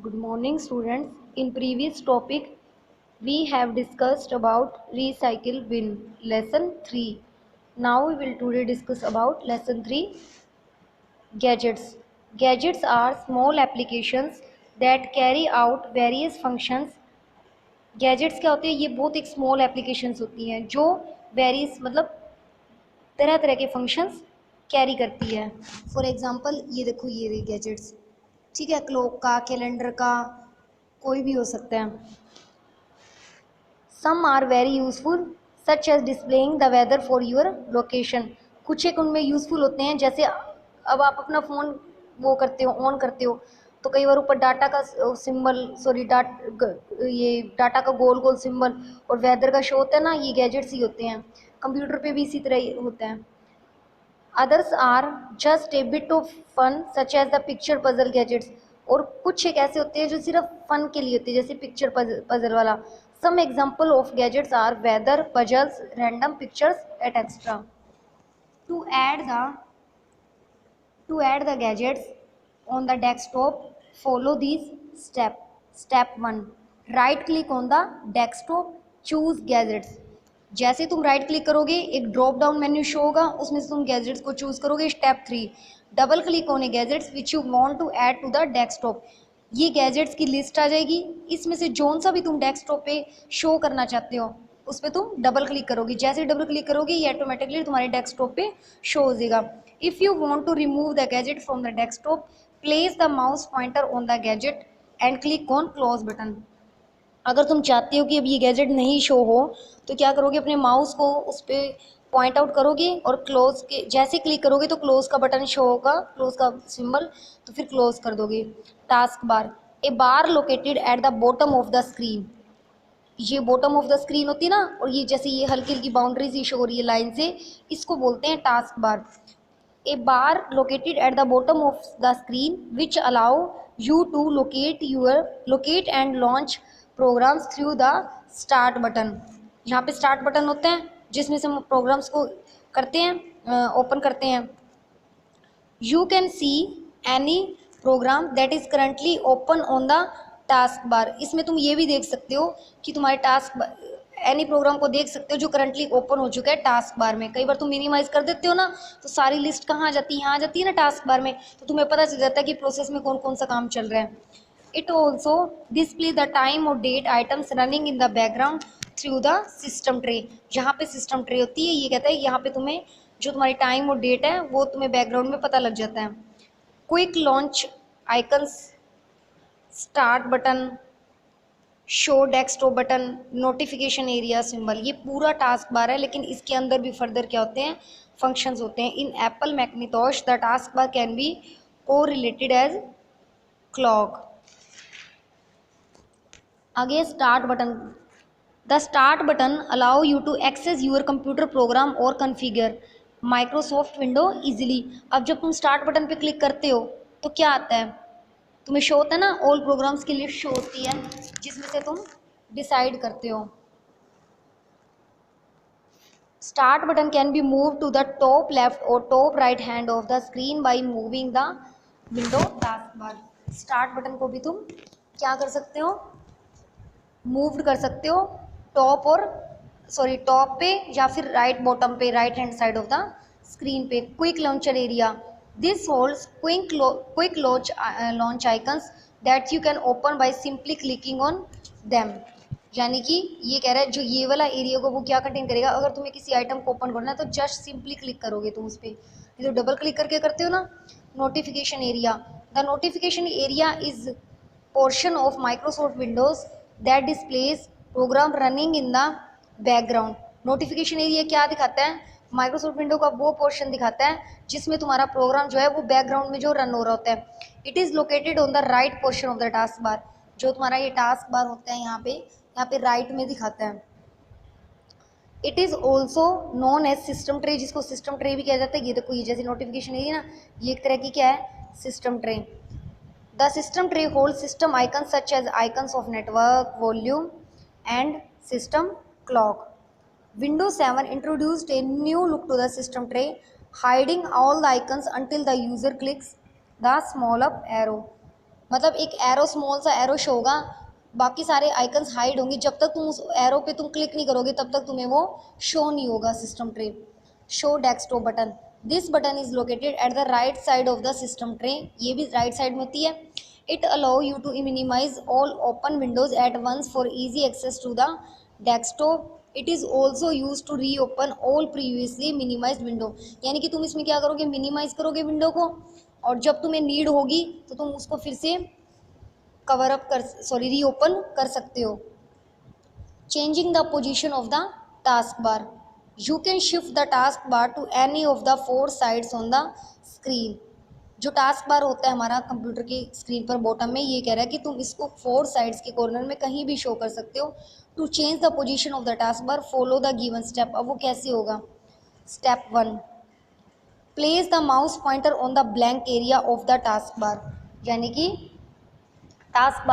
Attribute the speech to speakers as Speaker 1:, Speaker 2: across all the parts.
Speaker 1: Good morning, students. In previous topic, we have discussed about recycle bin, lesson 3. Now we will today discuss about lesson 3, gadgets. Gadgets are small applications that carry out various functions. Gadgets क्या होते हैं? ये बहुत एक small applications होती हैं जो various मतलब तरह तरह के फंक्शंस कैरी करती है. फॉर एग्जांपल ये देखो, ये गैजेट्स, ठीक है, क्लॉक का, कैलेंडर का, कोई भी हो सकता है. Some are very useful such as displaying the weather for your location. कुछ एक उनमें यूजफुल होते हैं, जैसे अब आप अपना फ़ोन वो करते हो, ऑन करते हो, तो कई बार ऊपर डाटा का सिंबल, ये डाटा का गोल गोल सिंबल और वेदर का शो होता है ना, ये गैजेट्स ही होते हैं. कंप्यूटर पे भी इसी तरह ही होता है. Others are just a bit of fun such as the picture puzzle gadgets. और कुछ एक ऐसे होते हैं जो सिर्फ फन के लिए होते हैं, जैसे पिक्चर पजल वाला. Some example of gadgets are weather, puzzles, random pictures et extra. To add the gadgets on the desktop, follow these steps. Step 1, right click on the desktop, choose gadgets. जैसे तुम right click करोगे एक drop down menu show होगा, उसमें से तुम gadgets को choose करोगे. Step 3, double click on a gadgets which you want to add to the desktop. ये गैजेट्स की लिस्ट आ जाएगी, इसमें से जौन सा भी तुम डेस्कटॉप पे शो करना चाहते हो उस पर तुम डबल क्लिक करोगे. जैसे डबल क्लिक करोगे ये ऑटोमेटिकली तुम्हारे डेस्कटॉप पे शो हो जाएगा. If you want to remove the gadget from the desktop, place the mouse pointer on the gadget and click on close button. अगर तुम चाहते हो कि अब ये गैजेट नहीं शो हो तो क्या करोगे, अपने माउस को उस पर पॉइंट आउट करोगे और क्लोज के जैसे क्लिक करोगे तो क्लोज का बटन शो होगा, क्लोज का सिंबल, तो फिर क्लोज कर दोगे. Task bar, a bar located at the bottom of the screen. ये बॉटम ऑफ द स्क्रीन होती है ना, और ये जैसे ये हल्की हल्की बाउंड्रीज ही शो हो रही है लाइन से, इसको बोलते हैं task bar. A bar located at the bottom of the screen which allow you to locate and launch programs through the start button. यहाँ पे स्टार्ट बटन होते हैं जिसमें से हम प्रोग्राम्स को करते हैं, ओपन करते हैं. You can see any program that is currently open on the task bar. इसमें तुम ये भी देख सकते हो कि तुम्हारे टास्क एनी प्रोग्राम को देख सकते हो जो करंटली ओपन हो चुका है टास्क बार में. कई बार तुम मिनिमाइज कर देते हो ना, तो सारी लिस्ट कहाँ आ जाती है, यहाँ आ जाती है ना टास्क बार में, तो तुम्हें पता चल जाता है कि प्रोसेस में कौन कौन सा काम चल रहा है. It also display the time or date items running in the background through the system tray. यहाँ पे सिस्टम ट्रे होती है, ये कहता है यहाँ पे तुम्हें जो तुम्हारी टाइम और डेट है वो तुम्हें बैकग्राउंड में पता लग जाता है. Quick launch icons, start button, show desktop button, notification area symbol, ये पूरा टास्क बार है. लेकिन इसके अंदर भी फर्दर क्या होते हैं, फंक्शंस होते हैं. In Apple Macintosh the task bar can be correlated as clock. आगे start button. The start button allow you to access your computer program और कन्फिगर माइक्रोसॉफ्ट विंडो इजीली. अब जब तुम स्टार्ट बटन पे click करते हो तो क्या आता है, तुम्हें शो होता है ना, ऑल प्रोग्राम्स की लिस्ट शो होती है जिसमें से तुम डिसाइड करते हो. Start button can be move to the top left और top right hand of the screen by moving the window task bar. Start button को भी तुम क्या कर सकते हो, मूव्ड कर सकते हो टॉप पे या फिर राइट बॉटम पे, right hand side of the screen पे. Quick launcher area, this holds quick launch icons that you can open by simply clicking on them. यानी कि ये कह रहा है जो ये वाला एरिया को वो क्या कंटेन करेगा, अगर तुम्हें किसी आइटम को ओपन करना है तो जस्ट सिंपली क्लिक करोगे तुम उस पर, ये तो डबल क्लिक करके करते हो ना. Notification area, the notification area is portion of Microsoft Windows that displays program running in the background. Notification area क्या दिखाता है, माइक्रोसॉफ्ट विंडो का वो पोर्शन दिखाता है जिसमें तुम्हारा प्रोग्राम जो है वो बैकग्राउंड में जो रन हो रहा होता है. It is located on the right portion of the task बार. जो तुम्हारा ये टास्क बार होता है यहाँ पे राइट में दिखाता है. It is also known as system tray, जिसको सिस्टम ट्रे भी किया जाता है. ये देखो, ये जैसे नोटिफिकेशन एरिया ना, ये एक तरह की क्या है, system tray. The system tray holds system icons such as icons of network, volume, and system clock. Windows 7 introduced a new look to the system tray, hiding all the icons until the user clicks the small up arrow. मतलब एक arrow, small सा arrow show होगा, बाकी सारे icons hide होंगे। जब तक तुम उस एरो पे तुम क्लिक नहीं करोगे तब तक तुम्हें वो शो नहीं होगा system tray. Show desktop button, this button is located at the right side of the system tray, ये भी राइट साइड में होती है। It allow you to minimize all open windows at once for easy access to the desktop. It is also use to reopen all previously minimize window, यानी कि तुम इसमें क्या करोगे, मिनिमाइज करोगे विंडो को, और जब तुम्हें नीड होगी तो तुम उसको फिर से कवर अप कर, सॉरी, री ओपन कर सकते हो। Changing the position of the task bar, you can shift the task bar to any of the 4 sides on the screen. जो टास्क बार होता है हमारा कंप्यूटर की स्क्रीन पर बॉटम में, ये कह रहा है कि तुम इसको 4 साइड्स के कॉर्नर में कहीं भी शो कर सकते हो। To change the position of the task bar follow the given step. अब वो कैसे होगा? Step 1, place the mouse pointer on the blank area of the task bar, यानी कि टास्क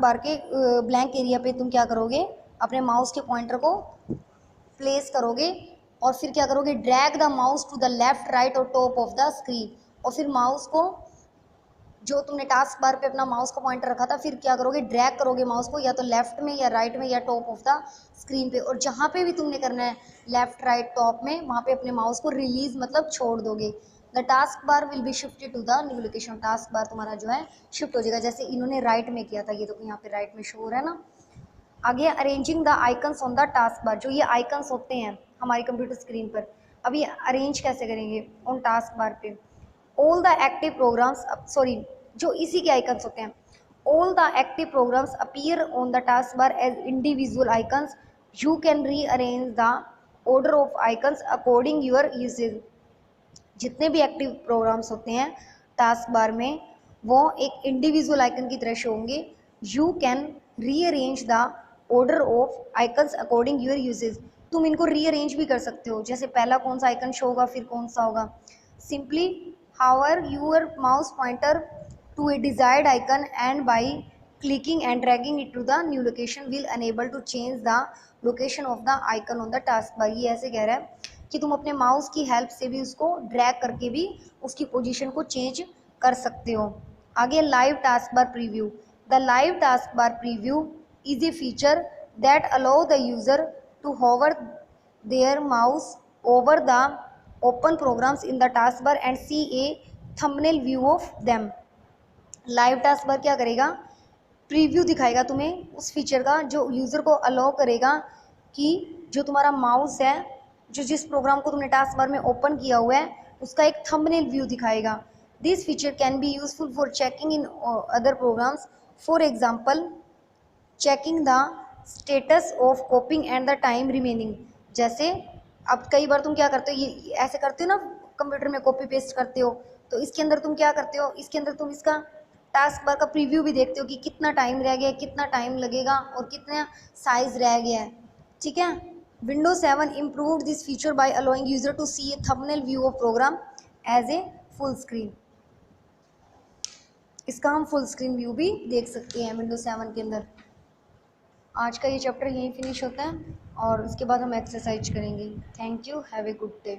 Speaker 1: बार के ब्लैंक एरिया पे तुम क्या करोगे, अपने माउस के पॉइंटर को प्लेस करोगे और फिर क्या करोगे, drag the mouse to the left, right और टॉप ऑफ द स्क्रीन। और फिर माउस को, जो तुमने टास्क बार पे अपना माउस का पॉइंटर रखा था, फिर क्या करोगे, ड्रैग करोगे माउस को या तो लेफ्ट में या राइट में या टॉप ऑफ द स्क्रीन पे। और जहाँ पे भी तुमने करना है लेफ्ट राइट टॉप में, वहाँ पे अपने माउस को रिलीज मतलब छोड़ दोगे। The task bar will be shifted to the new location, task bar तुम्हारा जो है शिफ्ट हो जाएगा, जैसे इन्होंने राइट में किया था, ये तो यहाँ पे राइट में शो हो रहा है ना। आगे arranging the icons on the task बार, जो ये आइकन्स होते हैं हमारी कंप्यूटर स्क्रीन पर, अब ये अरेंज कैसे करेंगे ऑन टास्क बार पे। All the active programs, sorry, जो इसी के आइकन्स होते हैं, all the active programs appear on the task bar as individual icons, you can rearrange the order of icons according your usage. जितने भी active programmes होते हैं टास्क बार में, वो एक इंडिविजुअल आइकन की तरह शो होंगे। You can rearrange the order of icons according your usage, तुम इनको रीअरेंज भी कर सकते हो, जैसे पहला कौन सा आइकन शो होगा फिर कौन सा होगा। Simply hover your mouse pointer to a desired icon and by clicking and dragging it to the new location will enable to change the location of the icon on the task bar। ये ऐसे कह रहा है कि तुम अपने mouse की help से भी उसको ड्रैग करके भी उसकी पोजीशन को चेंज कर सकते हो। आगे live task bar preview, the live task bar preview is a feature that allow the user to hover their mouse over the open programs in the taskbar and see a thumbnail view of them। Live task बार क्या करेगा, preview दिखाएगा तुम्हें उस feature का जो user को allow करेगा कि जो तुम्हारा माउस है, जो जिस प्रोग्राम को तुमने टास्क बार में ओपन किया हुआ है, उसका एक थंबनेल व्यू दिखाएगा। This feature can be useful for checking in other programs, for example checking the status of copying and the time remaining. जैसे अब कई बार तुम क्या करते हो, ये ऐसे करते हो ना, कंप्यूटर में कॉपी पेस्ट करते हो, तो इसके अंदर तुम क्या करते हो, इसके अंदर तुम इसका टास्क बार का प्रीव्यू भी देखते हो कि कितना टाइम रह गया है, कितना टाइम लगेगा और कितना साइज रह गया है। ठीक है, Windows 7 improved this feature by allowing user to see a thumbnail view of program as a full screen. इसका हम फुल स्क्रीन व्यू भी देख सकते हैं विंडोज 7 के अंदर। आज का ये चैप्टर यहीं फिनिश होता है और उसके बाद हम एक्सरसाइज करेंगे। Thank you, have a good day.